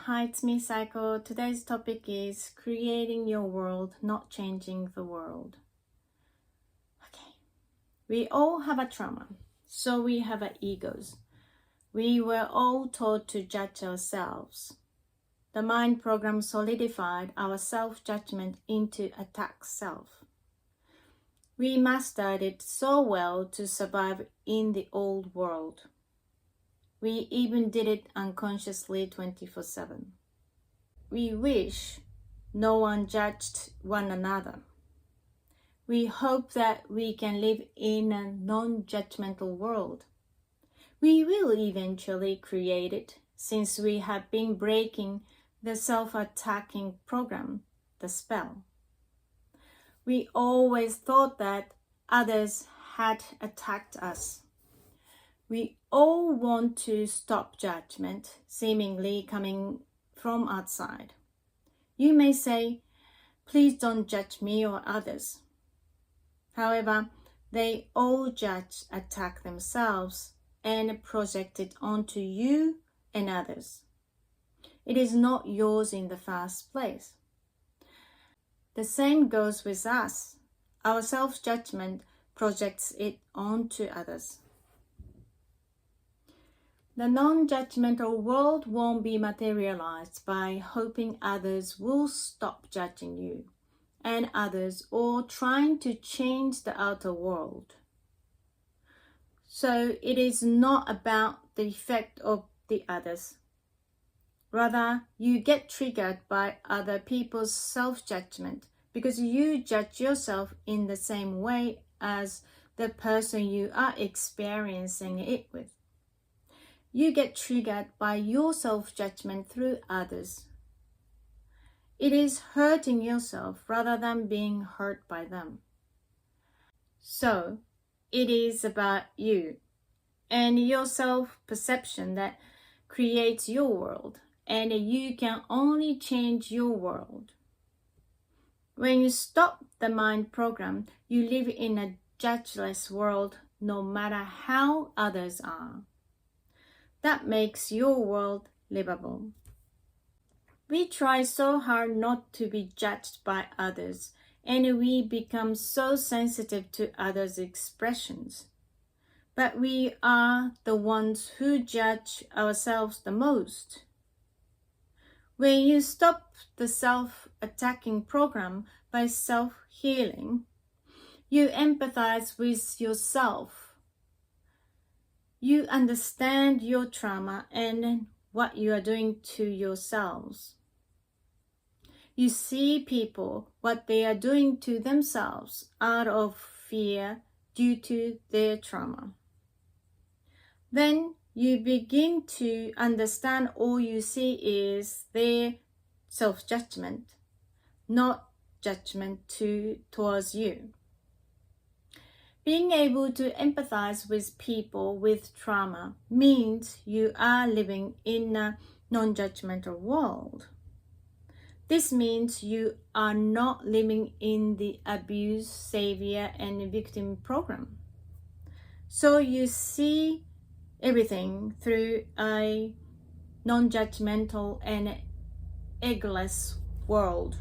Hi, it's me, Psycho. Today's topic is creating your world, not changing the world. Okay, we all have a trauma, so we have egos. We were all taught to judge ourselves. The mind program solidified our self-judgment into attack self. We mastered it so well to survive in the old world. We even did it unconsciously 24/7. We wish no one judged one another. We hope that we can live in a non-judgmental world. We will eventually create it since we have been breaking the self-attacking program, the spell. We always thought that others had attacked us. We all want to stop judgment seemingly coming from outside. You may say, please don't judge me or others. However, they all judge, attack themselves, and project it onto you and others. It is not yours in the first place. The same goes with us. Our self-judgment projects it onto others. The non-judgmental world won't be materialized by hoping others will stop judging you and others or trying to change the outer world. So it is not about the effect of the others. Rather, you get triggered by other people's self-judgment because you judge yourself in the same way as the person you are experiencing it with. You get triggered by your self-judgment through others. It is hurting yourself rather than being hurt by them. So, it is about you and your self-perception that creates your world, and you can only change your world. When you stop the mind program, you live in a judgeless world no matter how others are. That makes your world livable. We try so hard not to be judged by others, and we become so sensitive to others' expressions. But we are the ones who judge ourselves the most. When you stop the self-attacking program by self-healing, you empathize with yourself. You understand your trauma and what you are doing to yourselves. You see people, what they are doing to themselves out of fear due to their trauma. Then you begin to understand all you see is their self-judgment, not judgment towards you. Being able to empathize with people with trauma means you are living in a non-judgmental world. This means you are not living in the abuse, savior, and victim program. So you see everything through a non-judgmental and egoless world.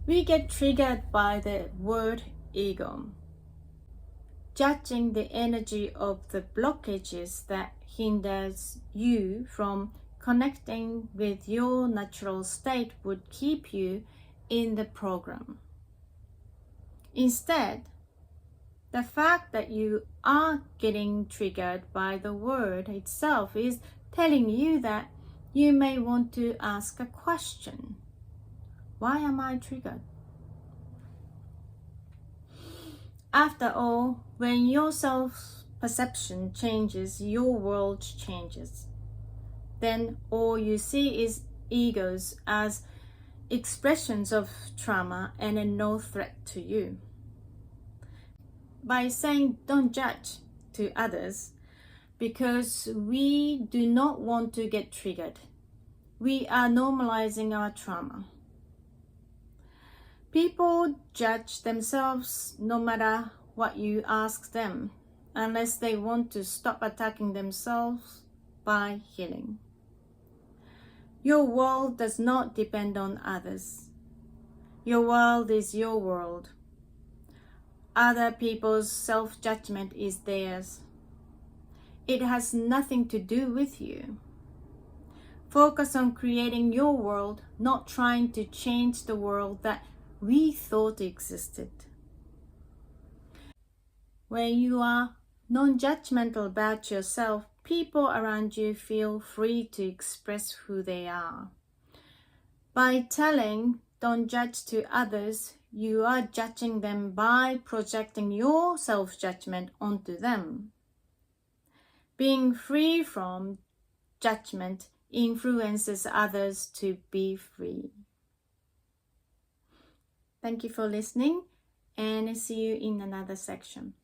We get triggered by the word ego, judging the energy of the blockages that hinders you from connecting with your natural state would keep you in the program. Instead, the fact that you are getting triggered by the word itself is telling you that you may want to ask a question. Why am I triggered? After all, when your self-perception changes, your world changes. Then all you see is egos as expressions of trauma and a no threat to you. By saying don't judge to others, because we do not want to get triggered, we are normalizing our trauma. People judge themselves no matter what you ask them, unless they want to stop attacking themselves by healing. Your world does not depend on others. Your world is your world. Other people's self-judgment is theirs. It has nothing to do with you. Focus on creating your world, not trying to change the world that we thought existed. When you are non-judgmental about yourself, people around you feel free to express who they are. By telling don't judge to others, you are judging them by projecting your self-judgment onto them. Being free from judgment influences others to be free. Thank you for listening, and see you in another section.